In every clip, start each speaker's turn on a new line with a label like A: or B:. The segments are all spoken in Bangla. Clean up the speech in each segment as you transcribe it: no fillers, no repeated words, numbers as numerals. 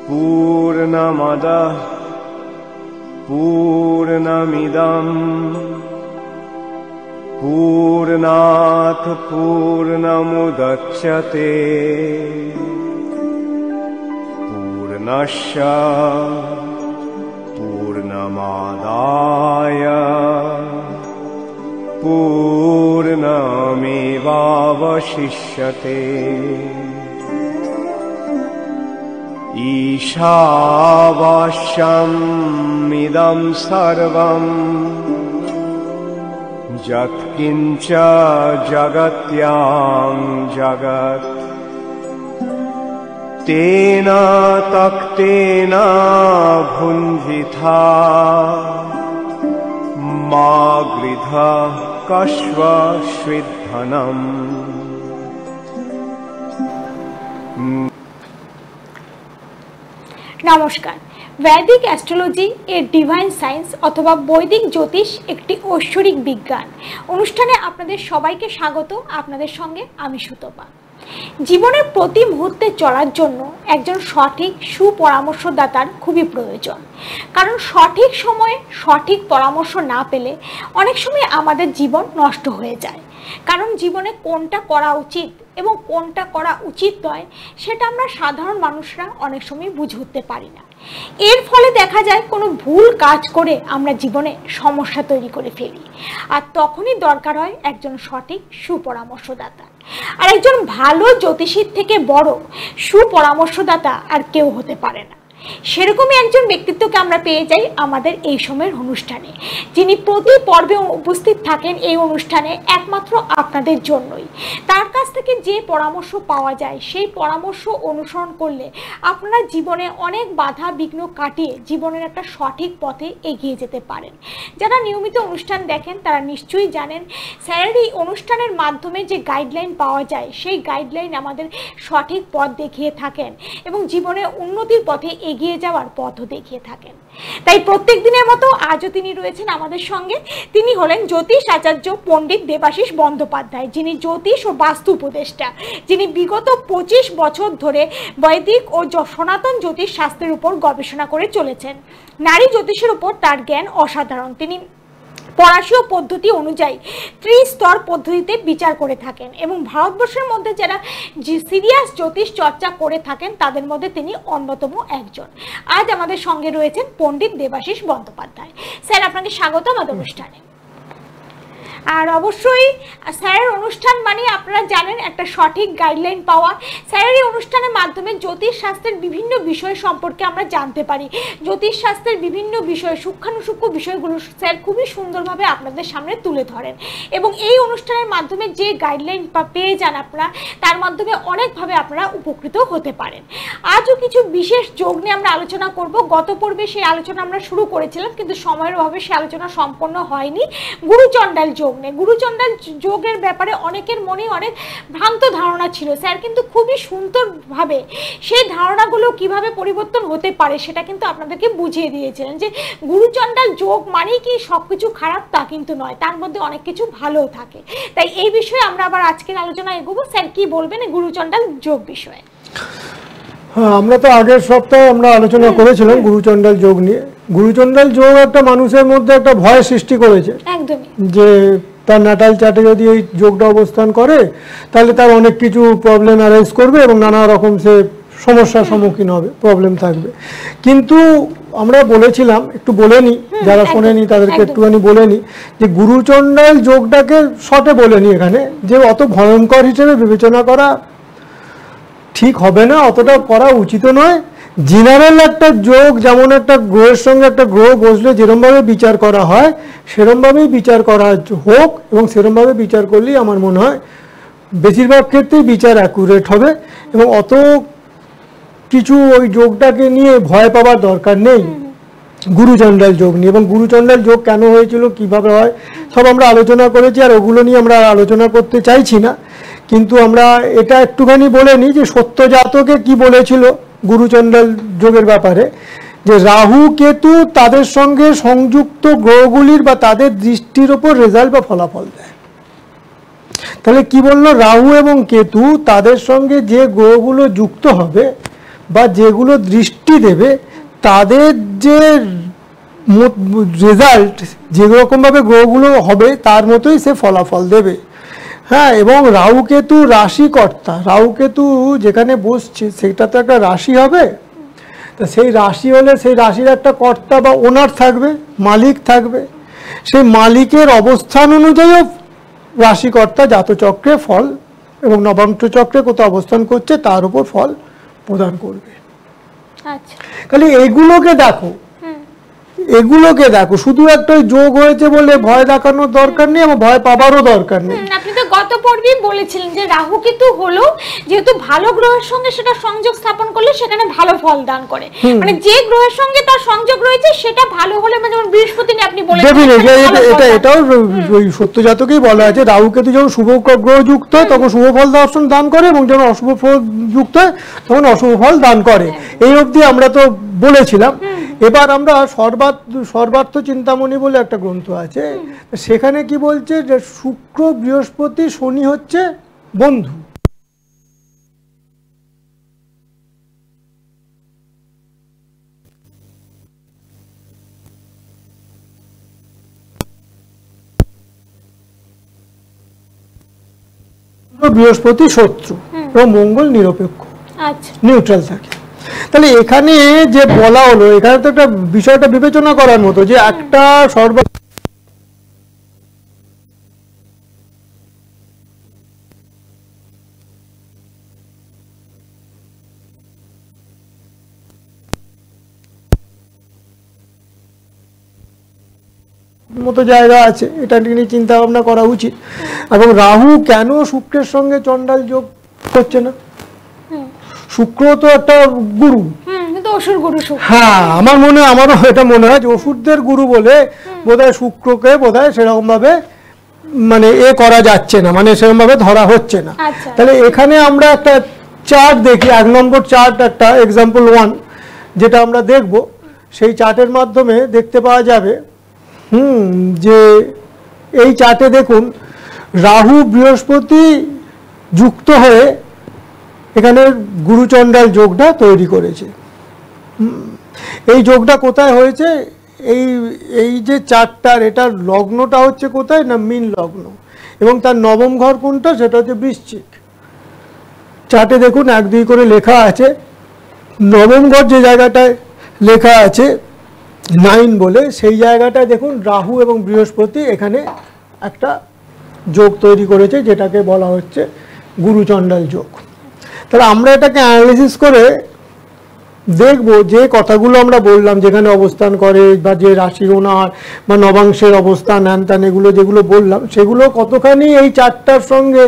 A: पूर्णमदः पूर्णमिदं पूर्णात् पूर्णमुदच्यते पूर्णस्य पूर्णमादाय पूर्णमेवावशिष्यते ईशावास्यमिदं सर्वं यत्किञ्च जगत्यां जगत् तेन तक्तेन भुञ्जिथा मा गृधः कश्वश्विद्धनम्।
B: নমস্কার। বৈদিক অ্যাস্ট্রোলজি এর ডিভাইন সায়েন্স অথবা বৈদিক জ্যোতিষ একটি ঐশ্বরিক বিজ্ঞান অনুষ্ঠানে আপনাদের সবাইকে স্বাগত। আপনাদের সঙ্গে আমি সুতপা। জীবনের প্রতি মুহূর্তে চলার জন্য একজন সঠিক সুপরামর্শদাতার খুবই প্রয়োজন, কারণ সঠিক সময়ে সঠিক পরামর্শ না পেলে অনেক সময় আমাদের জীবন নষ্ট হয়ে যায়। কারণ জীবনে কোনটা করা উচিত এবং কোনটা করা উচিত নয় সেটা আমরা সাধারণ মানুষরা অনেক সময় বুঝে উঠতে পারি না। এর ফলে দেখা যায় কোনো ভুল কাজ করে আমরা জীবনে সমস্যা তৈরি করে ফেলি, আর তখনই দরকার হয় একজন সঠিক সুপরামর্শদাতা। আর একজন ভালো জ্যোতিষীর থেকে বড় সুপরামর্শদাতা আর কেউ হতে পারে না। সেরকমই একজন ব্যক্তিত্বকে আমরা পেয়ে যাই আমাদের এই সময়ের অনুষ্ঠানে, যিনি প্রতি পর্বে উপস্থিত থাকেন এই অনুষ্ঠানে একমাত্র আপনাদের জন্যই। তার কাছ থেকে যে পরামর্শ পাওয়া যায় সেই পরামর্শ অনুসরণ করলে আপনারা জীবনে অনেক বাধা বিঘ্ন কাটিয়ে জীবনের একটা সঠিক পথে এগিয়ে যেতে পারেন। যারা নিয়মিত অনুষ্ঠান দেখেন তারা নিশ্চয়ই জানেন স্যারের এই অনুষ্ঠানের মাধ্যমে যে গাইডলাইন পাওয়া যায় সেই গাইডলাইন আমাদের সঠিক পথ দেখিয়ে থাকেন এবং জীবনে উন্নতির পথে এগিয়ে যাওয়ার পথও দেখিয়ে থাকেন। তাই প্রত্যেক দিনের মতো আজও তিনি রয়েছেন আমাদের সঙ্গে। তিনি হলেন জ্যোতিষ আচার্য পণ্ডিত দেবাশিস বন্দ্যোপাধ্যায়, যিনি জ্যোতিষ ও বাস্তু উপদেষ্টা, যিনি বিগত 25 বছর ধরে বৈদিক ও সনাতন জ্যোতিষ শাস্ত্রের উপর গবেষণা করে চলেছেন। নারী জ্যোতিষের উপর তার জ্ঞান অসাধারণ। তিনি পরাশীয় পদ্ধতি অনুযায়ী ত্রিস্তর পদ্ধতিতে বিচার করে থাকেন এবং ভারতবর্ষের মধ্যে যারা সিরিয়াস জ্যোতিষ চর্চা করে থাকেন তাদের মধ্যে তিনি অন্যতম একজন। আজ আমাদের সঙ্গে রয়েছেন পণ্ডিত দেবাশিস বন্দ্যোপাধ্যায়। স্যার, আপনাকে স্বাগত আমাদের অনুষ্ঠানে। আর অবশ্যই স্যারের অনুষ্ঠান মানে আপনারা জানেন একটা সঠিক গাইডলাইন পাওয়া। স্যারের এই অনুষ্ঠানের মাধ্যমে জ্যোতিষ শাস্ত্রের বিভিন্ন বিষয় সম্পর্কে আমরা জানতে পারি। জ্যোতিষ শাস্ত্রের বিভিন্ন বিষয় সূক্ষ্মাণুসূক্ষ্ম বিষয়গুলো স্যার খুবই সুন্দরভাবে আপনাদের সামনে তুলে ধরেন এবং এই অনুষ্ঠানের মাধ্যমে যে গাইডলাইন পেয়ে যান আপনারা, তার মাধ্যমে অনেকভাবে আপনারা উপকৃত হতে পারেন। আজও কিছু বিশেষ যোগ নিয়ে আমরা আলোচনা করব। গত পর্বে সেই আলোচনা আমরা শুরু করেছিলাম, কিন্তু সময়ের অভাবে সেই আলোচনা সম্পন্ন হয়নি। গুরুচণ্ডাল যোগ, গুরুচণ্ডাল যোগের ব্যাপারে অনেকের মনে অনেক ভ্রান্ত ধারণা ছিল। স্যার কিন্তু খুবই সুন্দরভাবে সেই ধারণাগুলো কিভাবে পরিবর্তন হতে পারে সেটা কিন্তু আপনাদেরকে বুঝিয়ে দিয়েছিলেন যে গুরুচণ্ডাল যোগ মানেই কি সবকিছু খারাপ তা কিন্তু নয়, তার মধ্যে অনেক কিছু ভালোও থাকে। তাই এই বিষয়ে আমরা আবার আজকের আলোচনা এগোবো। স্যার কি বলবেন এই গুরুচণ্ডাল যোগ বিষয়ে?
C: আমরা তো আগের সপ্তাহে আমরা আলোচনা করেছিলাম গুরুচণ্ডাল যোগ নিয়ে। গুরুচণ্ডাল যোগ একটা মানুষের মধ্যে একটা ভয় সৃষ্টি করেছে, একদমই, যে তার নাটাল চার্টে যদি এই যোগটা অবস্থান করে তাহলে তার অনেক কিছু প্রবলেম অ্যারাইজ করবে এবং নানা রকম সে সমস্যার সম্মুখীন হবে, প্রবলেম থাকবে। কিন্তু আমরা বলেছিলাম, একটু বলে নি, যারা শোনেনি তাদেরকে একটুখানি বলে নি, যে গুরুচণ্ডাল যোগটাকে শর্টে বলে নি এখানে, যে অত ভয়ঙ্কর হিসেবে বিবেচনা করা ঠিক হবে না, অতটা করা উচিত নয়। জেনারেল একটা যোগ, যেমন একটা গ্রহের সঙ্গে একটা গ্রহ বসলে যেরমভাবে বিচার করা হয় সেরমভাবেই বিচার করা হোক, এবং সেরমভাবে বিচার করলেই আমার মনে হয় বেশিরভাগ ক্ষেত্রেই বিচার অ্যাকুরেট হবে এবং অত কিছু ওই যোগটাকে নিয়ে ভয় পাওয়ার দরকার নেই গুরুচণ্ডাল যোগ নিয়ে। এবং গুরুচণ্ডাল যোগ কেন হয়েছিল, কিভাবে হয়, সব আমরা আলোচনা করেছি, আর ওগুলো নিয়ে আমরা আলোচনা করতে চাইছি না। কিন্তু আমরা এটা একটুখানি বলে নিই যে সত্য জাতকে কি বলেছিল গুরুচণ্ডাল যোগের ব্যাপারে, যে রাহু কেতু তাদের সঙ্গে সংযুক্ত গ্রহগুলির বা তাদের দৃষ্টির ওপর রেজাল্ট বা ফলাফল দেয়। তাহলে কি বললো, রাহু এবং কেতু তাদের সঙ্গে যে গ্রহগুলো যুক্ত হবে বা যেগুলো দৃষ্টি দেবে তাদের যে রেজাল্ট যেরকমভাবে গ্রহগুলো হবে তার মতোই সে ফলাফল দেবে। হ্যাঁ, এবং রাহু কেতু রাশিকর্তা, রাহু কেতু যেখানে বসছে সেটা তো একটা রাশি হবে, তা সেই রাশি হলে সেই রাশির একটা কর্তা বা ওনার থাকবে, মালিক থাকবে, সেই মালিকের অবস্থান অনুযায়ীও রাশিকর্তা জাতচক্রে ফল এবং নবাংশ চক্রে কোথাও অবস্থান করছে তার উপর ফল প্রদান করবে।
B: আচ্ছা,
C: খালি এগুলোকে দেখো, এগুলোকে দেখো, শুধু একটা যোগ হয়েছে বলে ভয় দেখানোর দরকার নেই এবং ভয় পাবারও দরকার নেই।
B: আপনি তো গত পর্বেই বলেছিলেন যে রাহু কেতু হলো যেহেতু ভালো গ্রহের সঙ্গে সেটা সংযোগ স্থাপন করলে সেখানে ভালো ফল দান করে, মানে যে গ্রহের সঙ্গে তার সংযোগ রয়েছে সেটা ভালো হলে, মানে যেমন বৃহস্পতি নিয়ে আপনি বলেছেন
C: এটাও ওই সত্য জাতকেই বলা আছে রাহু কেতু যখন শুভ গ্রহ যুক্ত হয় তখন শুভ ফল দর্শন দান করে এবং যখন অশুভ ফল যুক্ত হয় তখন অশুভ ফল দান করে। এই অবধি আমরা তো বলেছিলাম। এবার আমরা সর্বার্থ চিন্তামণি বলে একটা গ্রন্থ আছে, সেখানে কি বলছে যে শুক্র বৃহস্পতি শনি হচ্ছে বন্ধু। বৃহস্পতি শত্রু এবং মঙ্গল নিরপেক্ষ, নিউট্রাল থাকে। তাহলে এখানে যে বলা হলো, এখানে তো একটা বিষয়টা বিবেচনা করার মতো যে একটা মতো জায়গা আছে, এটা নিয়ে চিন্তা ভাবনা করা উচিত। এবং রাহু কেন শুক্রের সঙ্গে চণ্ডাল যোগ করছে না? শুক্র তো একটা গুরু, হ্যাঁ, আমারও এটা মনে হয় যে অসুরদের গুরু বলে বোধহয় শুক্রকে বোধহয় সেরকম ভাবে মানে করা যাচ্ছে না, মানে সেরকম ভাবে ধরা হচ্ছে না। তাহলে এখানে আমরা একটা চার্ট দেখি, 1 নম্বর চার্ট, একটা এক্সাম্পল 1 যেটা আমরা দেখব, সেই চার্টের মাধ্যমে দেখতে পাওয়া যাবে যে এই চার্টে দেখুন রাহু বৃহস্পতি যুক্ত হয়ে এখানে গুরুচণ্ডাল যোগটা তৈরি করেছে। এই যোগটা কোথায় হয়েছে? এই যে চারটার, এটার লগ্নটা হচ্ছে কোথায় না মীন লগ্ন, এবং তার নবম ঘর কোনটা সেটা হচ্ছে বৃশ্চিক। চার্টে দেখুন 1-2 করে লেখা আছে। নবম ঘর যে জায়গাটায় লেখা আছে 9 বলে, সেই জায়গাটায় দেখুন রাহু এবং বৃহস্পতি এখানে একটা যোগ তৈরি করেছে যেটাকে বলা হচ্ছে গুরুচণ্ডাল যোগ। তাহলে আমরা এটাকে অ্যানালিসিস করে দেখব যে কথাগুলো আমরা বললাম, যেখানে অবস্থান করে বা যে রাশি ওনার বা নবাংশের অবস্থান হ্যান এগুলো যেগুলো বললাম সেগুলো কতখানি এই চারটার সঙ্গে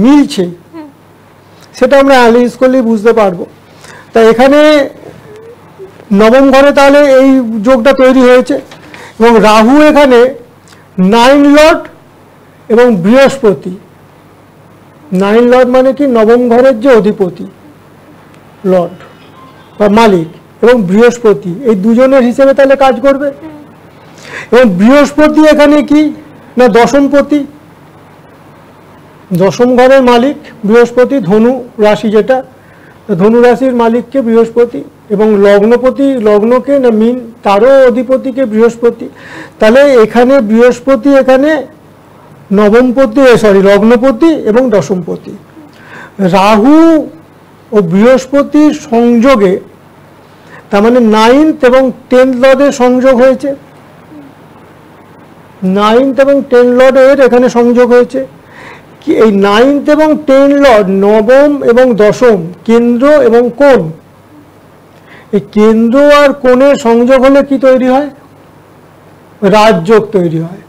C: মিলছে সেটা আমরা অ্যানালিসিস করলেই বুঝতে পারবো। তা এখানে নবম ঘরে তাহলে এই যোগটা তৈরি হয়েছে এবং রাহু এখানে 9 লর্ড এবং বৃহস্পতি, 9 লর্ড মানে কি নবম ঘরের যে অধিপতি লর্ড বা মালিক, এবং বৃহস্পতি এই দুজনের হিসেবে তাহলে কাজ করবে। এবং বৃহস্পতি এখানে কি না দশমপতি, দশম ঘরের মালিক বৃহস্পতি, ধনু রাশি যেটা, ধনু রাশির মালিককে বৃহস্পতি, এবং লগ্নপতি লগ্নকে না মীন তারও অধিপতিকে বৃহস্পতি। তাহলে এখানে বৃহস্পতি এখানে নবমপতি লগ্নপতি এবং দশমপতি। রাহু ও বৃহস্পতির সংযোগে তার মানে 9th এবং 10th লর্ডের সংযোগ হয়েছে, 9th এবং 10 লর্ডের এখানে সংযোগ হয়েছে। কি এই 9th এবং 10 লর্ড নবম এবং দশম কেন্দ্র এবং কোণ, এই কেন্দ্র আর কোণের সংযোগ হলে কি তৈরি হয়? রাজযোগ তৈরি হয়।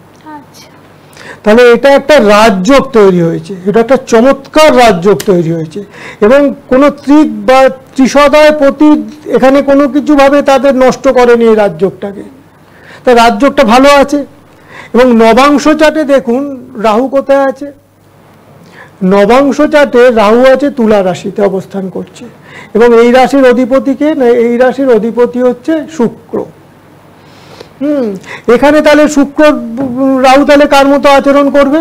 C: তাহলে এটা একটা রাজযোগ তৈরি হয়েছে, এটা একটা চমৎকার রাজযোগ তৈরি হয়েছে, এবং কোনো ত্রিক বা ত্রিশদায় প্রতি এখানে কোনো কিছুভাবে তাদের নষ্ট করেনি এই রাজযোগটাকে। তা রাজযোগটা ভালো আছে। এবং নবাংশ চাটে দেখুন রাহু কোথায় আছে, নবাংশ চাটে রাহু আছে তুলা রাশিতে অবস্থান করছে, এবং এই রাশির অধিপতিকে না, এই রাশির অধিপতি হচ্ছে শুক্র। এখানে তাহলে শুক্র রাহু তাহলে কার মতো আচরণ করবে?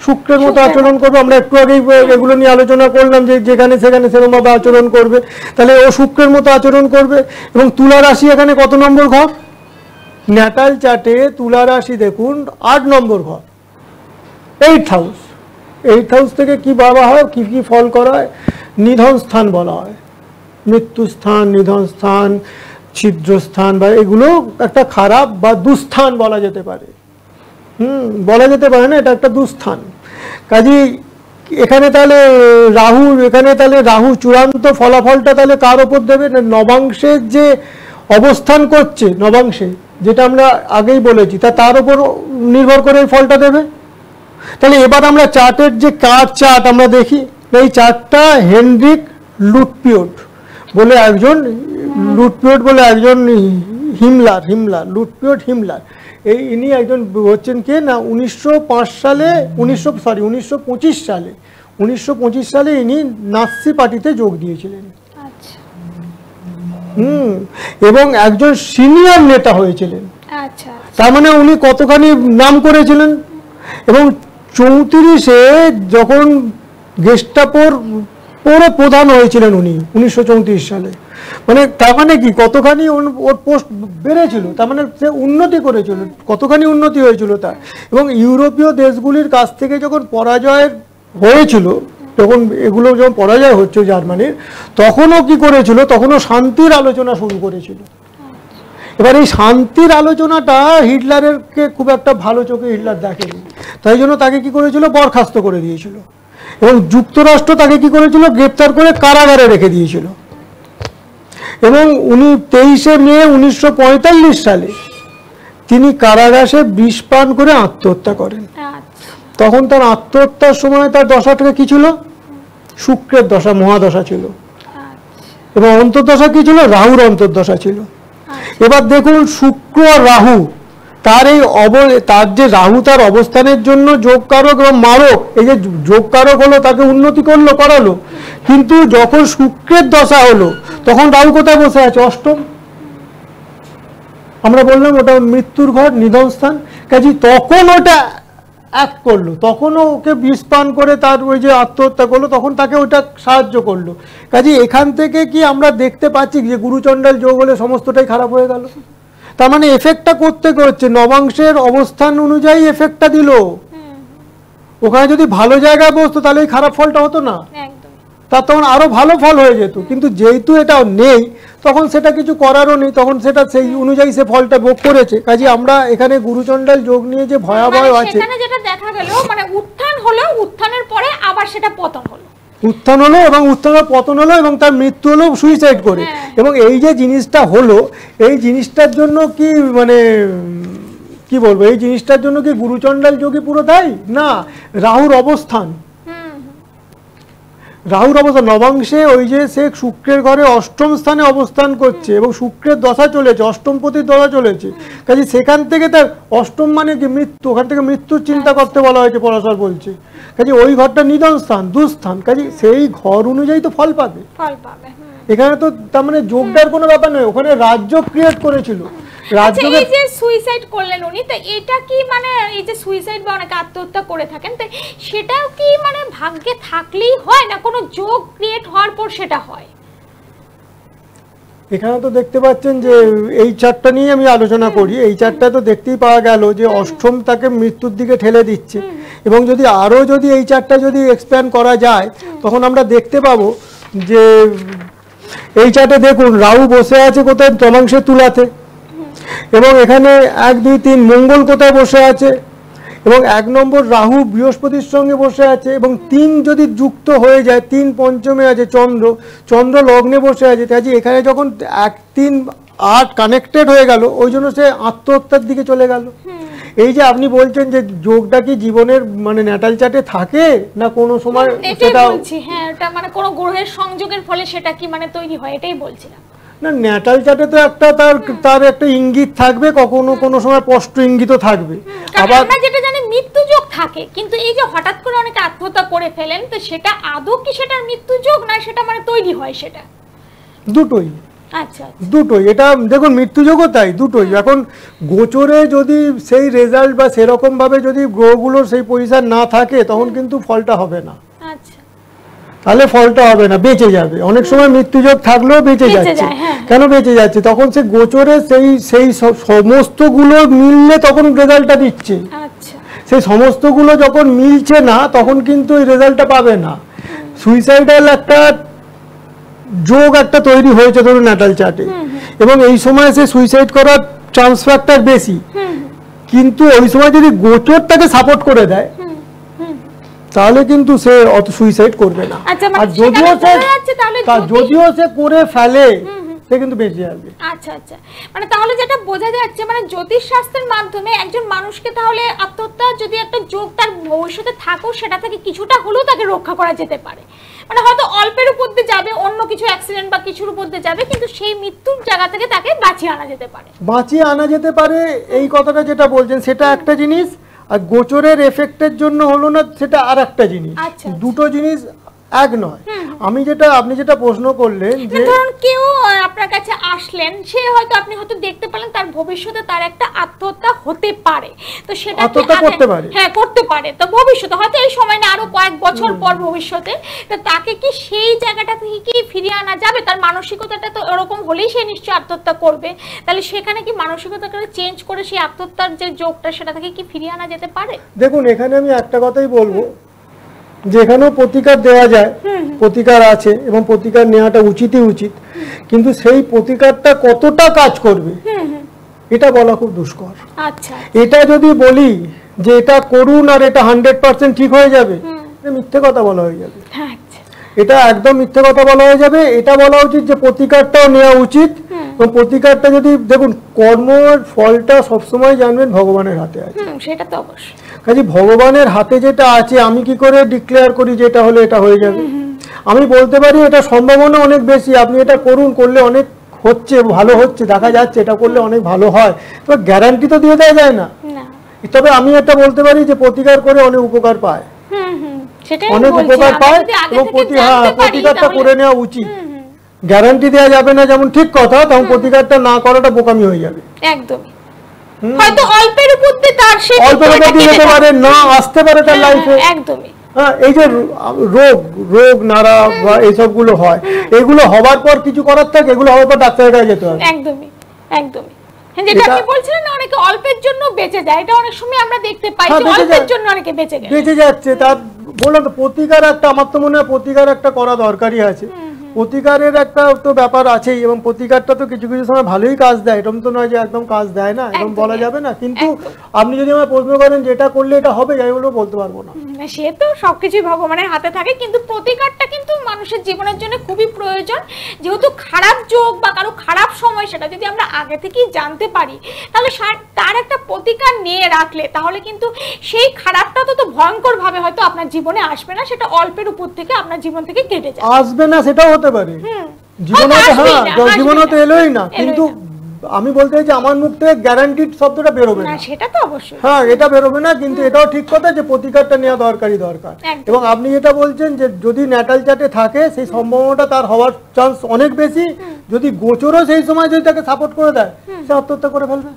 C: শুক্রের মতো আচরণ করবে। আমরা একটু আগেই এগুলো নিয়ে আলোচনা করলাম যে যেখানে সেখানে সেরকম ভাবে আচরণ করবে, তাহলে ও শুক্রের মতো আচরণ করবে। এবং তুলা রাশি এখানে কত নম্বর ঘর? ন্যাটাল চার্টে তুলা রাশি দেখুন 8 নম্বর ঘর, 8th হাউস। 8th হাউস থেকে কি ভাবা হয়, কি কি ফল করা হয়? নিধন স্থান বলা হয়, মৃত্যু স্থান, নিধন স্থান, ছিদ্র স্থান, বা এগুলো একটা খারাপ বা দুস্থান বলা যেতে পারে। বলা যেতে পারে না, এটা একটা দুস্থান। কাজেই এখানে তাহলে রাহু চূড়ান্ত ফলাফলটা তাহলে কার ওপর দেবে? নবাংশের যে অবস্থান করছে, নবাংশে যেটা আমরা আগেই বলেছি, তার উপর নির্ভর করে এই ফলটা দেবে। তাহলে এবার আমরা চার্টের যে চার্ট আমরা দেখি, এই চার্টটা হেনরিক লুটপিওট বলে একজন হিমলার, লুটপিওট হিমলার, ইনি একজন হচ্ছেন কে না 1925 সালে ইনি নাৎসি পার্টিতে যোগ দিয়েছিলেন। এবং একজন সিনিয়র নেতা হয়েছিলেন। তার মানে উনি কতখানি নাম করেছিলেন। এবং 34-এ যখন গেস্টাপোর পৌর প্রধান হয়েছিলেন উনি 1934 সালে, মানে তার মানে কি কতখানি ওর পোস্ট বেড়েছিল, তার মানে সে উন্নতি করেছিল, কতখানি উন্নতি হয়েছিল তার। এবং ইউরোপীয় দেশগুলির কাছ থেকে যখন পরাজয় হয়েছিল, যখন এগুলো যখন পরাজয় হচ্ছে জার্মানির, তখনও কি করেছিল, তখনও শান্তির আলোচনা শুরু করেছিল। এবার এই শান্তির আলোচনাটা হিটলারকে খুব একটা ভালো চোখে হিটলার দেখেনি, তাই জন্য তাকে কি করেছিল, বরখাস্ত করে দিয়েছিল। এবং যুক্তরাষ্ট্র তাকে কি করেছিল, গ্রেপ্তার করে কারাগারে রেখে দিয়েছিল। এবং উনি 23শে মে 1945 সালে তিনি কারাগারে বিষ পান করে আত্মহত্যা করেন। তখন তার আত্মহত্যার সময় তার দশাটা কি ছিল, শুক্রের দশা, মহাদশা ছিল। এবং অন্তর্দশা কি ছিল, রাহুর অন্তর্দশা ছিল। এবার দেখুন শুক্র আর রাহু, তার যে রাহু তার অবস্থানের জন্য যোগকারক এবং মারক, এই যে যোগকারক হলো, তাকে উন্নতি করালো, কিন্তু যখন শুক্রের দশা হলো তখন রাহু কোথায় বসে আছে, অষ্টম। আমরা বললাম ওটা মৃত্যুর ঘর, নিধন স্থান। কাজে তখন ওটা অ্যাক্ট করলো, তখনও ওকে বিষ পান করে তার ওই যে আত্মহত্যা করলো, তখন তাকে ওটা সাহায্য করলো। কাজে এখান থেকে কি আমরা দেখতে পাচ্ছি যে গুরুচণ্ডাল যোগ হলে সমস্তটাই খারাপ হয়ে গেল। তার মানে এফেক্টটা করতে হচ্ছে নবাংশের অবস্থান অনুযায়ী এফেক্টটা দিল। ওখানে যদি ভালো জায়গায় বসতো তাহলে এই খারাপ ফলটা হতো না, তার তখন আরো ভালো ফল হয়ে যেত। কিন্তু যেহেতু এটা নেই, তখন সেটা কিছু করারও নেই, তখন সেটা সেই অনুযায়ী সে ফলটা ভোগ করেছে। কাজে আমরা এখানে গুরুচণ্ডাল যোগ নিয়ে যে ভয়াবহ আছে,
B: সেখানে যেটা দেখা গেল, মানে উত্থান হলো, উত্থানের পরে আবার সেটা পতন হলো,
C: উত্থান হলো এবং উত্থানের পতন হলো, এবং তার মৃত্যু হলো সুইসাইড করে। এবং এই যে জিনিসটা হলো, এই জিনিসটার জন্য কি মানে কি বলবো, এই জিনিসটার জন্য কি গুরুচণ্ডাল যোগী পুরো দায়ী না, রাহুর অবস্থান। নবাংশে ওই যে সে শুক্রের ঘরে অষ্টম স্থানে অবস্থান করছে এবং শুক্রের দশা চলেছে, অষ্টমপতির দশা চলেছে। কাজে সেখান থেকে তার অষ্টম মানে কি মৃত্যু, ওখান থেকে মৃত্যুর চিন্তা করতে বলা হয়েছে, পরাশর বলছে। কাজে ওই ঘরটা নিধন স্থান, দুস্থান। কাজে সেই ঘর অনুযায়ী তো ফল পাবে। এখানে তো তার মানে যোগদার কোনো ব্যাপার নয়, ওখানে রাজ্য ক্রিয়েট করেছিল।
B: এই যে সুইসাইড করলেন উনি, তো এটা কি মানে এই যে সুইসাইড বা অনেকে আত্মহত্যা করে থাকেন, তো সেটাও কি মানে ভাগ্যে থাকলেই হয় না, কোনো যোগ ক্রিয়েট হওয়ার পর সেটা হয়?
C: এখানে তো দেখতে পাচ্ছেন যে এই চারটা নিয়ে আমি আলোচনা করি। এই চারটা তো দেখতেই পাওয়া গেল যে অষ্টম তাকে মৃত্যুর দিকে ঠেলে দিচ্ছে। এবং যদি আরো যদি এই চারটা যদি এক্সপ্যান্ড করা যায়, তখন আমরা দেখতে পাবো যে এই চার্টে দেখুন রাহু বসে আছে কোথায়, নবাংশের তুলাতে। এবং এখানে 1, 2, 3 মঙ্গল কোথায় বসে আছে, এবং 1 নম্বর রাহু বৃহস্পতির সঙ্গে বসে আছে। এবং 3 যদি যুক্ত হয়ে যায়, 3 পঞ্চমে আছে চন্দ্র লগ্নে বসে আছে। তাই এখানে যখন 1, 3, 8 কানেক্টেড হয়ে গেল, ওই জন্য সে আত্মহত্যার দিকে চলে গেল। এই যে আপনি বলছেন যে যোগটা কি জীবনের মানে ন্যাটাল চার্টে থাকে না কোনো সময়,
B: সেটা বলছি। হ্যাঁ, এটা মানে কোনো গ্রহের সংযোগের ফলে সেটা কি মানে তৈরি হয়, এটাই বলছিলাম।
C: না, ন্যাটাল চার্টে তো একটা তার একটা ইঙ্গিত থাকবে, কখনো কোনো সময় স্পষ্ট ইঙ্গিতও থাকবে।
B: আবার আমরা যেটা জানি মৃত্যু যোগ থাকে, কিন্তু এই যে হঠাৎ করে অনেকে আত্মহত্যা করে ফেলেন, তো সেটা আদৌ কি সেটা মৃত্যু যোগ না সেটা মানে তৈরি হয়? সেটা
C: দুটোই।
B: আচ্ছা
C: দুটোই। এটা দেখুন মৃত্যুযোগও তাই, দুটোই। এখন গোচরে যদি সেই রেজাল্ট বা সেরকম ভাবে যদি গ্রহগুলোর সেই পজিশন না থাকে তখন কিন্তু ফলটা হবে না।
B: আচ্ছা,
C: তাহলে ফলটা হবে না, বেঁচে যাবে। অনেক সময় মৃত্যুযোগ থাকলেও বেঁচে যাচ্ছে। কেন বেঁচে যাচ্ছে? তখন সে গোচরে সেই সমস্তগুলো মিললে তখন রেজাল্টটা দিচ্ছে।
B: আচ্ছা,
C: সেই সমস্তগুলো যখন মিলছে না তখন কিন্তু এই রেজাল্টটা পাবে না। সুইসাইডাল একটা যোগ একটা তৈরি হয়েছে ধরুন ন্যাটাল চার্টে, এবং এই সময় সে সুইসাইড করার চান্স ফ্যাক্টর বেশি, কিন্তু ওই সময় যদি গোচর তাকে সাপোর্ট করে দেয় তাহলে কিন্তু সে অত সুইসাইড করবে না। আর যদিও সে করে ফেলে সে কিন্তু বেঁচে যাবে।
B: আচ্ছা আচ্ছা, মানে তাহলে যেটা বোঝা যাচ্ছে মানে জ্যোতিষ শাস্ত্রের মাধ্যমে একজন মানুষকে তাহলে আত্মহত্যা যদি একটা যোগ তার ভবিষ্যতে থাকুক সেটা থেকে কিছুটা হলেও তাকে রক্ষা করা যেতে পারে। মানে হয়তো অল্পের উপর দিয়ে যাবে, অন্য কিছু অ্যাক্সিডেন্ট বা কিছুর উপর দিয়ে যাবে, কিন্তু সেই মৃত্যুর জায়গা থেকে তাকে বাঁচিয়ে আনা যেতে পারে।
C: বাঁচিয়ে আনা যেতে পারে, এই কথাটা যেটা বলছেন সেটা একটা জিনিস, আর গোচরের এফেক্টের জন্য হলো না সেটা আর একটা জিনিস। দুটো জিনিস এক নয়। আপনি যেটা প্রশ্ন করলেন যে
B: ধরুন কেউ আপনার কাছে আসলেন, সে হয়তো আপনি হয়তো দেখতে পেলেন তার ভবিষ্যতে তার একটা আত্মহত্যা হতে পারে, তো সেটা
C: আত্মহত্যা করতে পারে।
B: হ্যাঁ করতে পারে, তো ভবিষ্যতে হয়তো এই সময় না আরো কয়েক বছর পর ভবিষ্যতে, তো তাকে কি সেই জায়গাটা থেকে কি ফিরিয়ে আনা যাবে? তার মানসিকতাটা তো এরকম হলেই সে নিশ্চয়ই আত্মহত্যা করবে, তাহলে সেখানে কি মানসিকতাকে চেঞ্জ করে সেই আত্মহত্যার যে যোগটা সেটা থেকে কি ফিরিয়ে আনা যেতে পারে?
C: দেখুন এখানে আমি একটা কথাই বলবো, যেখানেও প্রতিকার দেওয়া যায়, প্রতিকার আছে এবং প্রতিকার নেওয়াটা উচিতই উচিত, কিন্তু সেই প্রতিকারটা কতটা কাজ করবে এটা বলা খুব দুষ্কর।
B: আচ্ছা,
C: এটা যদি বলি যে এটা করুন আর এটা 100% ঠিক হয়ে যাবে, মিথ্যে কথা বলা হয়ে যাবে। এটা একদম মিথ্যে কথা বলা হয়ে যাবে। এটা বলা উচিত যে প্রতিকারটাও নেওয়া উচিত, এবং প্রতিকারটা যদি দেখুন কর্মের ফলটা সবসময় জানবেন ভগবানের হাতে আছে,
B: সেটা তো অবশ্যই।
C: কাজে ভগবানের হাতে যেটা আছে আমি কি করে ডিক্লেয়ার করি যে এটা হলে এটা হয়ে যাবে? আমি বলতে পারি এটা সম্ভাবনা অনেক বেশি, আপনি এটা করুন, করলে অনেক হচ্ছে, ভালো হচ্ছে, দেখা যাচ্ছে এটা করলে অনেক ভালো হয়, তবে গ্যারান্টি তো দিয়ে দেওয়া যায় না। তবে আমি এটা বলতে পারি যে প্রতিকার করে অনেক উপকার পায়, অনেক উপকার পায়, এবং প্রতিকারটা করে নেওয়া উচিত। গ্যারান্টি দেওয়া যাবে না যেমন ঠিক কথা, তখন প্রতিকারটা না করাটা বোকামি হয়ে যাবে।
B: একদম, হয়তো অল্পের উপর দিয়ে তার সেই
C: অল্পের উপর দিয়ে যেতে পারে, না আসতে পারে তার লাইফে।
B: একদমই।
C: হ্যাঁ, এই যে রোগ নাড়া বা এইসব গুলো হয়, এগুলো হবার পর কিছু করার থাকে, এগুলো হওয়ার পর ডাক্তারের কাছে যেতে হবে।
B: একদমই একদমই, যেটা আপনি বলছিলেন না অনেকে অল্পের জন্য বেঁচে যায়, এটা অনেক সময় আমরা দেখতে পাই যে অল্পের জন্য অনেকে বেঁচে
C: যাচ্ছে। তার বললাম তো প্রতিকার একটা, আমার তো মনে হয় প্রতিকার একটা করা দরকারই আছে। প্রতিকারের একটা তো ব্যাপার আছেই, এবং প্রতিকারটা তো কিছু কিছু সময় ভালোই কাজ দেয়, এরকম তো নয় যে একদম কাজ দেয় না, এরকম বলা যাবে না। কিন্তু আপনি যদি আমার প্রশ্ন করেন যেটা করলে এটা হবে, যাই বলবো বলতে পারবো না।
B: সে তো সবকিছুই ভগবানের হাতে থাকে, কিন্তু প্রতিকারটা কিন্তু মানুষের জীবনের জন্য খুবই প্রয়োজন। যেহেতু খারাপ যোগ বা কারো খারাপ সময় সেটা যদি আমরা আগে থেকেই জানতে পারি, তাহলে তার একটা প্রতিকার নিয়ে রাখলে তাহলে কিন্তু সেই খারাপটা তো ভয়ঙ্কর ভাবে হয়তো আপনার জীবনে আসবে না, সেটা অল্পের উপর থেকে আপনার জীবন থেকে কেটে যাবে।
C: আসবে না সেটাও হতে পারে, জীবনে তো এলোই না, কিন্তু আমি বলতে চাই আমার মুখ থেকে গ্যারান্টিড শব্দটা বেরোবে না,
B: সেটা তো অবশ্যই।
C: হ্যাঁ, এটা বেরোবে না, কিন্তু এটাও ঠিক কথা যে প্রতিকারটা নেওয়া দরকার। এবং আপনি যেটা বলছেন যে যদি ন্যাটাল চার্টে থাকে সেই সম্ভাবনাটা তার হওয়ার চান্স অনেক বেশি, যদি গোচরও সেই সময় যদি তাকে সাপোর্ট করে দেয় সে আত্মহত্যা করে ফেলবে।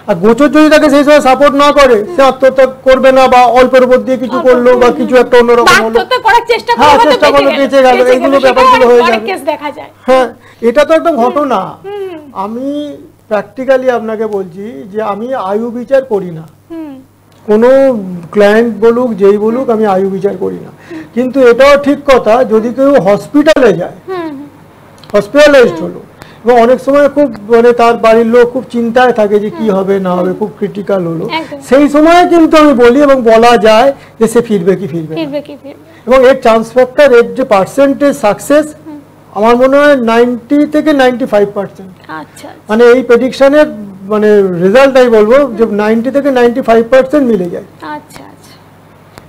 C: আর গোচর যদি তাকে সেই সময় সাপোর্ট না করে সে আত্মহত্যা করবে না, বা অল্পের উপর দিয়ে কিছু করলো বা কিছু একটা অন্যরকম হলো, চেষ্টা করলো বেঁচে গেল, এইগুলো ব্যাপারগুলো হয়ে যাবে। হ্যাঁ, এটা তো একদম ঘটনা। আমি প্র্যাকটিক্যালি আপনাকে বলছি যে আমি আয়ু বিচার করি না, কোনো ক্লায়েন্ট বলুক যেই বলুক, আমি আয়ু বিচার করি না। কিন্তু এটাও ঠিক কথা, যদি কেউ হসপিটালে যায়, হসপিটালাইজড হলো, এবং অনেক সময় খুব মানে তার বাড়ির লোক খুব চিন্তায় থাকে যে কি হবে না হবে, খুব ক্রিটিক্যাল হলো, সেই সময় কিন্তু আমি বলি এবং বলা যায় যে সে ফিরবে কি ফিরবে, এবং এর চান্স ফ্যাক্টর, এর যে পার্সেন্টেজ সাকসেস আমার মনে হয় 90 থেকে 95%। মানে এই প্রেডিকশনের মানে রেজাল্টটাই বলবো যে 90 থেকে 95% মিলে যায়।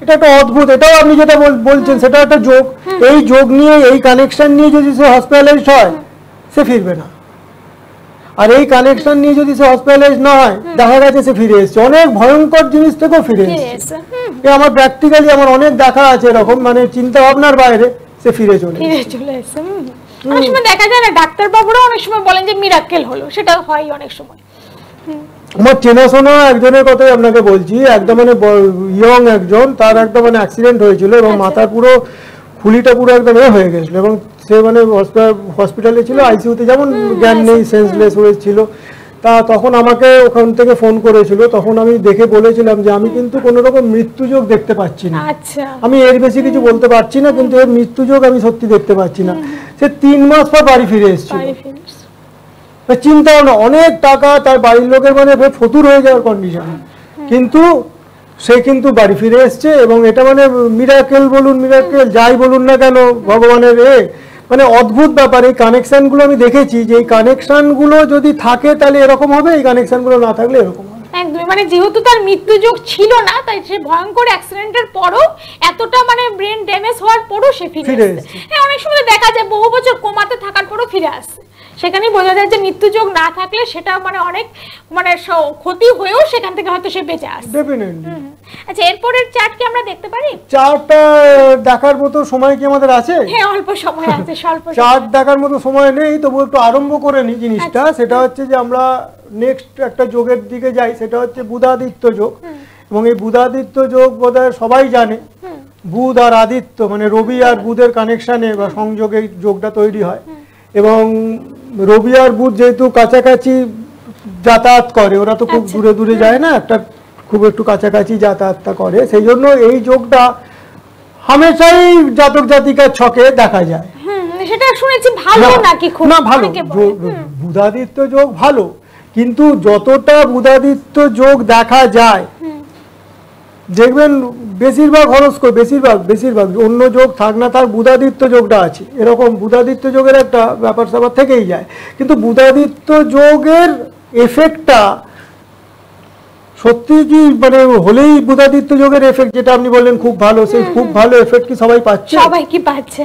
C: এটা একটা অদ্ভুত, এটাও আপনি যেটা বলছেন সেটা একটা যোগ। এই যোগ নিয়ে, এই কানেকশন নিয়ে যদি সে হসপিটালাইজড হয় সে ফিরবে না, আর এই কানেকশন নিয়ে যদি সে হসপিটালাইজড না হয় দেখা গেছে সে ফিরে এসেছে, অনেক ভয়ঙ্কর জিনিস থেকেও ফিরে এসেছে। আমার প্র্যাকটিক্যালি আমার অনেক দেখা আছে এরকম, মানে চিন্তা ভাবনার বাইরে সে ফিরে চলে এসেছে।
B: অনেক সময় দেখা যায় না, ডাক্তারবাবুরা অনেক সময় বলেন যে মিরাকেল হলো, সেটা হয় অনেক সময়।
C: আমার চেনাশোনা একজনের কথাই আপনাকে বলছি, একদম মানে ইয়ং একজন, তার একদম মানে অ্যাক্সিডেন্ট হয়েছিল এবং মাথার পুরো খুলিটা পুরো একদম হয়ে গেছিল এবং সে মানে হসপিটালে ছিল, আইসিইউতে, যেমন জ্ঞান নেই, সেন্সলেস হয়েছিল। তা তখন আমাকে ওখান থেকে ফোন করেছিল, তখন আমি দেখে বলেছিলাম যে আমি কিন্তু কোনো রকম মৃত্যুযোগ দেখতে পাচ্ছি না, আমি এর বেশি কিছু বলতে পারছি না, কিন্তু এর মৃত্যুযোগ আমি সত্যি দেখতে পাচ্ছি না। সে 3 মাস পর বাড়ি ফিরে এসেছিল। চিন্তা ভাবনা, অনেক টাকা, তার বাড়ির লোকের মানে ফতুর হয়ে যাওয়ার কন্ডিশন, কিন্তু সে কিন্তু বাড়ি ফিরে এসছে। এবং এটা মানে মিরাকেল বলুন, মিরাকেল যাই বলুন না কেন, ভগবানের মানে অদ্ভুত ব্যাপার। এই কানেকশন গুলো আমি দেখেছি যে এই কানেকশন গুলো যদি থাকে তাহলে এরকম হবে, এই কানেকশন গুলো না থাকলে এরকম হবে।
B: একদমই, মানে যেহেতু তার মৃত্যুযোগ ছিল না, তাই সে ভয়ঙ্কর অ্যাক্সিডেন্টের পরও, এতটা মানে ব্রেন ড্যামেজ হওয়ার পরও সে ফিরে আসছে। হ্যাঁ, অনেক সময় দেখা যায় বহু বছর কোমাতে থাকার পরও ফিরে আসছে। সেখানেই বোঝা যায় যে মৃত্যুযোগ না থাকলে সেটা মানে অনেক মানে ক্ষতি হয়েও সেখান থেকে হয়তো সে বেঁচে আসে।
C: ডেফিনেটলি।
B: আচ্ছা, এরপরের চার্ট কি আমরা দেখতে পারি?
C: চার্টটা দেখার মতো সময় কি আমাদের আছে?
B: হ্যাঁ, অল্প সময় আছে, স্বল্প।
C: চার্ট দেখার মতো সময় নেই, তবু একটু আরম্ভ করে নি জিনিসটা। সেটা হচ্ছে যে আমরা নেক্সট একটা যোগের দিকে যাই, সেটা হচ্ছে বুধাদিত্য যোগ। এবং এই বুধাদিত্য যোগ বোধহয় সবাই জানে, বুধ আর আদিত্য মানে রবি আর বুধের কানেকশনে বা সংযোগে যোগটা তৈরি হয়। এবং রবি আর বুধ যেহেতু কাছাকাছি যাতায়াত করে, ওরা তো খুব দূরে দূরে যায় না, একটা খুব একটু কাছাকাছি যাতায়াতটা করে, সেই জন্য এই যোগটা হামেশাই জাতক জাতিকার ছকে দেখা যায়।
B: সেটা শুনেছি ভালো নাকি? খুব
C: না, ভালো। বুধাদিত্য যোগ ভালো, কিন্তু যতটা বুধাদিত্য যোগ দেখা যায় দেখবেন বেশিরভাগ হরোস্কোপ, বেশিরভাগ অন্য যোগ থাক না থাক বুধাদিত্য যোগটা আছে, এরকম বুধাদিত্য যোগের একটা ব্যাপার স্যাপার থেকেই যায়। কিন্তু বুধাদিত্য যোগের এফেক্টটা সত্যি কি মানে হলেই বুধাদিত্য যোগের এফেক্ট যেটা আপনি বললেন খুব ভালো, সেই খুব ভালো এফেক্ট কি সবাই পাচ্ছে?
B: সবাই কি পাচ্ছে?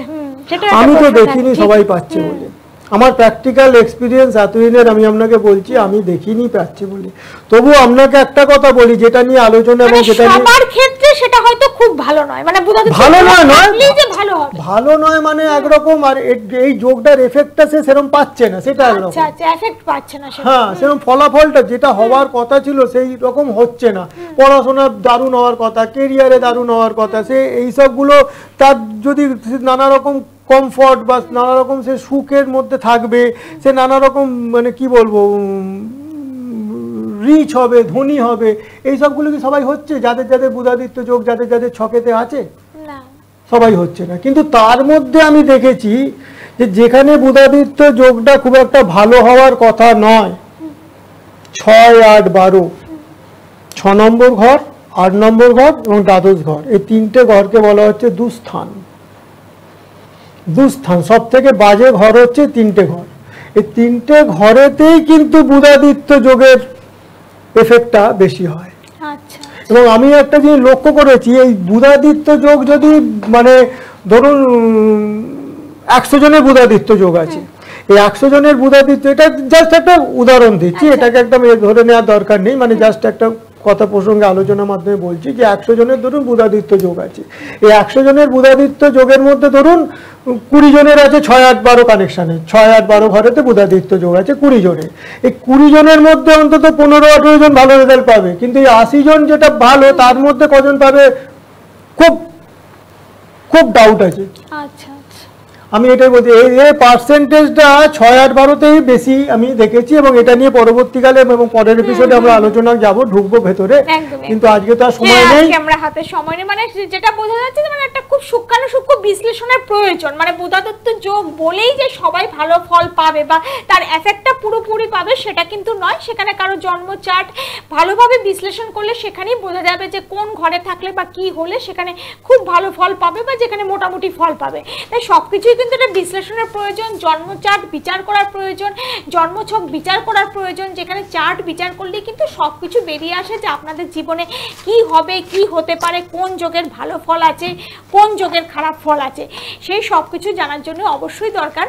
C: আমি তো দেখিনি সবাই পাচ্ছে বলে। আমার প্র্যাকটিক্যাল এক্সপিরিয়েন্স এতদিনের, আমি আপনাকে বলছি আমি দেখিনি পাচ্ছে বলে। তবু আপনাকে একটা কথা বলি, যেটা নিয়ে আলোচনা এবং যেটা
B: সবার ক্ষেত্রে সেটা হয়তো খুব ভালো নয়, মানে
C: ভালো নয়
B: যে ভালো হবে,
C: ভালো নয় মানে একরকম, আর এই যোগটার এফেক্টটা সে সেরকম পাচ্ছে না, সেটা একরকম।
B: আচ্ছা, এফেক্ট পাচ্ছে না।
C: হ্যাঁ, সেরকম ফলাফলটা যেটা হওয়ার কথা ছিল সেই রকম হচ্ছে না। পড়াশোনা দারুণ হওয়ার কথা, কেরিয়ারে দারুণ হওয়ার কথা, সে এই সবগুলো তার যদি নানা রকম কমফর্ট বা নানা রকম সে সুখের মধ্যে থাকবে, সে নানা রকম মানে কি বলবো রিচ হবে, ধনী হবে, এই সবগুলো কি সবাই হচ্ছে? যাদের যাদের বুধাদিত্য যোগ যাদের যাদের ছকেতে আছে সবাই হচ্ছে না। কিন্তু তার মধ্যে আমি দেখেছি যে যেখানে বুধাদিত্য যোগটা খুব একটা ভালো হওয়ার কথা নয়, 6, 8, 12, 6 নম্বর ঘর, 8 নম্বর ঘর এবং দ্বাদশ ঘর, এই 3টে ঘরকে বলা হচ্ছে দুস্থান। সব থেকে বাজে ঘর হচ্ছে 3টে ঘর। এই 3টে ঘরেতেই কিন্তু বুধাদিত্য যোগের এফেক্টটা বেশি হয়। এবং আমি একটা জিনিস লক্ষ্য করেছি, এই বুধাদিত্য যোগ যদি মানে ধরুন 100 জনের বুধাদিত্য যোগ আছে, এই 100 জনের বুধাদিত্য, এটা জাস্ট একটা উদাহরণ দিচ্ছি, এটাকে একদম ধরে নেওয়ার দরকার নেই, মানে জাস্ট একটা কথা প্রসঙ্গে আলোচনার মাধ্যমে বলছি যে 100 জনের ধরুন বুধাদিত্য যোগ আছে। এই 100 জনের বুধাদিত্য যোগের মধ্যে ধরুন 20 জনের আছে 6, 8, 12 কানেকশনে, 6, 8, 12 ঘরেতে বুধাদিত্য যোগ আছে 20 জনের। এই 20 জনের মধ্যে অন্তত 15, 18 জন ভালো রেজাল্ট পাবে, কিন্তু এই 80 জন যেটা ভালো তার মধ্যে কজন পাবে খুব খুব ডাউট আছে। আমি এটাই বলছি, এই পার্সেন্টেজটা 6, 8, 12তেই বেশি আমি দেখেছি, এবং এটা নিয়ে পরবর্তীকালে এবং পরের এপিসোডে আমরা আলোচনা যাব, ঢুকবো ভেতরে, কিন্তু আজকে তো আর সময় নেই,
B: আমরা হাতে সময় নেই। মানে যেটা বোঝা যাচ্ছে যে মানে একটা খুব সূক্ষ্ম বিশ্লেষণের প্রয়োজন, মানে বুধাদিত্য যোগ বলেই যে সবাই ভালো ফল পাবে বা তার এফেক্টটা পুরোপুরি পাবে সেটা কিন্তু নয়। সেখানে কারো জন্ম চার্ট ভালোভাবে বিশ্লেষণ করলে সেখানেই বোঝা যাবে যে কোন ঘরে থাকলে বা কি হলে সেখানে খুব ভালো ফল পাবে বা যেখানে মোটামুটি ফল পাবে। তাই সবকিছুই কিন্তু এটা বিশ্লেষণের প্রয়োজন, জন্ম চার্ট বিচার করার প্রয়োজন, জন্মছক বিচার করার প্রয়োজন, যেখানে চার্ট বিচার করলে কিন্তু সবকিছু বেরিয়ে আসে যে আপনাদের জীবনে কি হবে, কি হতে পারে, কোন যোগের ভালো ফল আছে, কোন যোগের খারাপ ফল আছে, সেই সব কিছু জানার জন্য অবশ্যই দরকার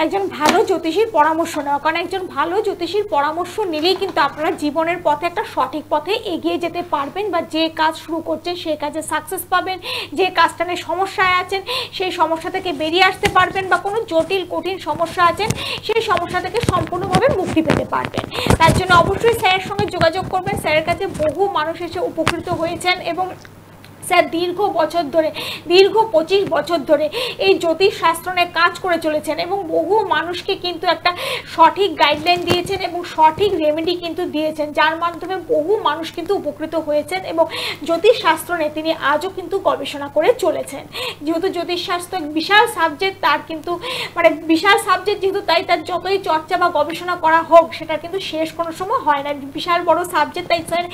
B: একজন ভালো জ্যোতিষীর পরামর্শ নেওয়া, কারণ একজন ভালো জ্যোতিষীর পরামর্শ নিলেই কিন্তু আপনারা জীবনের পথে একটা সঠিক পথে এগিয়ে যেতে পারবেন, বা যে কাজ শুরু করছেন সেই কাজে সাকসেস পাবেন, যে কাজটা নিয়ে সমস্যায় আছেন সেই সমস্যা থেকে বেরিয়ে আসতে পারবেন, বা কোনো জটিল কঠিন সমস্যা আছেন সেই সমস্যা থেকে সম্পূর্ণভাবে মুক্তি পেতে পারবেন। তার জন্য অবশ্যই স্যারের সঙ্গে যোগাযোগ করবেন। স্যারের কাছে বহু মানুষ এসে উপকৃত হয়েছেন এবং স্যার দীর্ঘ 25 বছর ধরে এই জ্যোতিষ শাস্ত্র নিয়ে কাজ করে চলেছেন এবং বহু মানুষকে কিন্তু একটা সঠিক গাইডলাইন দিয়েছেন এবং সঠিক রেমেডি কিন্তু দিয়েছেন, যার মাধ্যমে বহু মানুষ কিন্তু উপকৃত হয়েছেন এবং জ্যোতিষ শাস্ত্র নিয়ে তিনি আজও কিন্তু গবেষণা করে চলেছেন। যেহেতু জ্যোতিষ শাস্ত্র বিশাল সাবজেক্ট, তার কিন্তু বিশাল সাবজেক্ট যেহেতু, তাই তার যতই চর্চা বা গবেষণা করা হোক সেটা কিন্তু শেষ কোনো সময় হয় না, বিশাল বড় সাবজেক্ট। তাই স্যার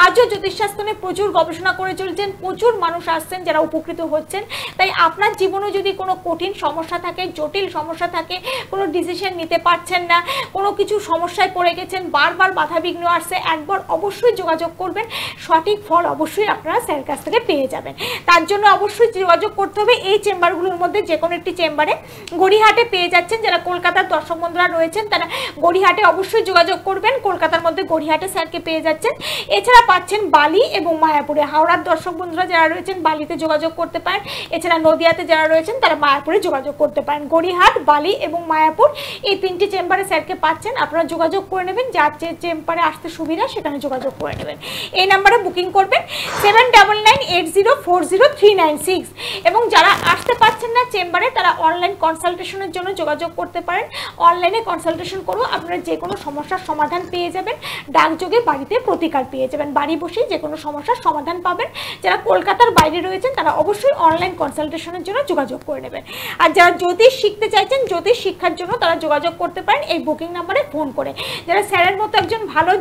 B: আজও জ্যোতিষ শাস্ত্র নিয়ে প্রচুর গবেষণা করে চলছেন, প্রচুর মানুষ আসছেন যারা উপকৃত হচ্ছেন। তাই আপনার জীবনে যদি কোনো কঠিন সমস্যা থাকে, জটিল সমস্যা থাকে, কোনো ডিসিশন নিতে পারছেন না, কোনো কিছু সমস্যায় পড়ে গেছেন, বারবার বাধা বিঘ্ন আসছে, একবার অবশ্যই যোগাযোগ করবেন, সঠিক ফল অবশ্যই আপনারা স্যারের কাছ থেকে পেয়ে যাবেন। তার জন্য অবশ্যই যোগাযোগ করতে হবে এই চেম্বারগুলোর মধ্যে যে কোনো একটি চেম্বারে। গড়িয়াহাটে পেয়ে যাচ্ছেন, যারা কলকাতার দর্শক বন্ধুরা রয়েছেন তারা গড়িয়াহাটে অবশ্যই যোগাযোগ করবেন, কলকাতার মধ্যে গড়িয়াহাটে স্যারকে পেয়ে যাচ্ছেন। এছাড়া পাচ্ছেন বালি এবং মায়াপুরে। হাওড়ার দর্শক বন্ধুরা যারা রয়েছেন বালিতে যোগাযোগ করতে পারেন, এছাড়া নদিয়াতে যারা রয়েছেন তারা মায়াপুরে যোগাযোগ করতে পারেন। গড়িয়াহাট, বালি এবং মায়াপুর এই তিনটি চেম্বারে স্যারকে পাচ্ছেন। আপনারা যোগাযোগ করে নেবেন, যার যে চেম্বারে আসতে সুবিধা সেখানে যোগাযোগ করে নেবেন। এই নাম্বারে বুকিং করবেন 7998040396। এবং যারা আসতে পারছেন না চেম্বারে তারা অনলাইন কনসালটেশনের জন্য যোগাযোগ করতে পারেন। অনলাইনে কনসালটেশন করো, আপনারা যে কোনো সমস্যার সমাধান পেয়ে যাবেন, ডাকযোগে বাড়িতে প্রতিকার পেয়ে যাবেন, বাড়ি বসেই যে কোনো সমস্যার সমাধান পাবেন। যারা কলকাতার বাইরে রয়েছেন তারা অবশ্যই অনলাইন কনসালটেশনের জন্য যোগাযোগ করে নেবেন। আর যারা জ্যোতিষ শিখতে চাইছেন, জ্যোতিষ শিক্ষার জন্য তারা যোগাযোগ করতে পারেন এই বুকিং নাম্বারে ফোন করে। যারা স্যারের মতো একজন ভালো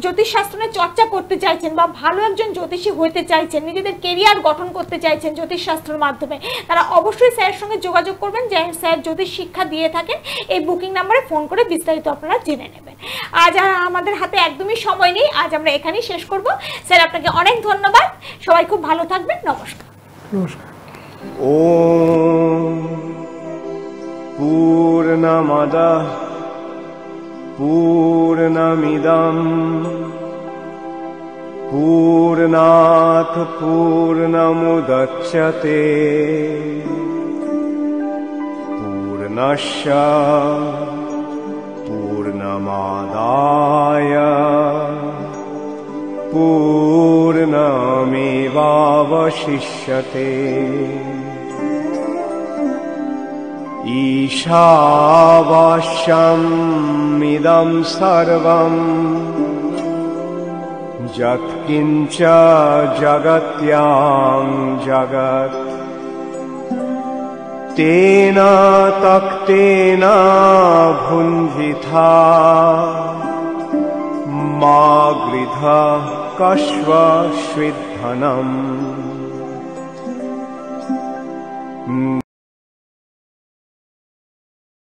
B: জ্যোতিষ শাস্ত্রে চর্চা করতে চাইছেন বা ভালো একজন জ্যোতিষী হতে চাইছেন, নিজেদের কেরিয়ার গঠন করতে চাইছেন জ্যোতিষ শাস্ত্রের মাধ্যমে, তারা অবশ্যই স্যারের সঙ্গে যোগাযোগ করবেন। যে স্যার জ্যোতিষ শিক্ষা দিয়ে থাকেন, এই বুকিং নাম্বারে ফোন করে বিস্তারিত আপনারা জেনে নেবেন। আজ আর আমাদের হাতে একদমই সময় নেই, আজ আমরা এখানেই শেষ করব। স্যার আপনাকে অনেক ধন্যবাদ, সবাই খুব ভালো থাকবেন, নমস্কার।
C: নমস্কার।
A: ওম পূর্ণমদঃ পূর্ণমিদং পূর্ণাৎ পূর্ণমুদচ্যতে পূর্ণস্য পূর্ণমাদায় পূর্ণমেবাবশিষ্যতে। ঈশাবাস্যং ইদং সর্বং যৎকিঞ্চ জগত্যাং জগৎ তেন তক্তেন ভুঞ্জিথা মা গৃধা কশ্মশ্বিদ্ধনম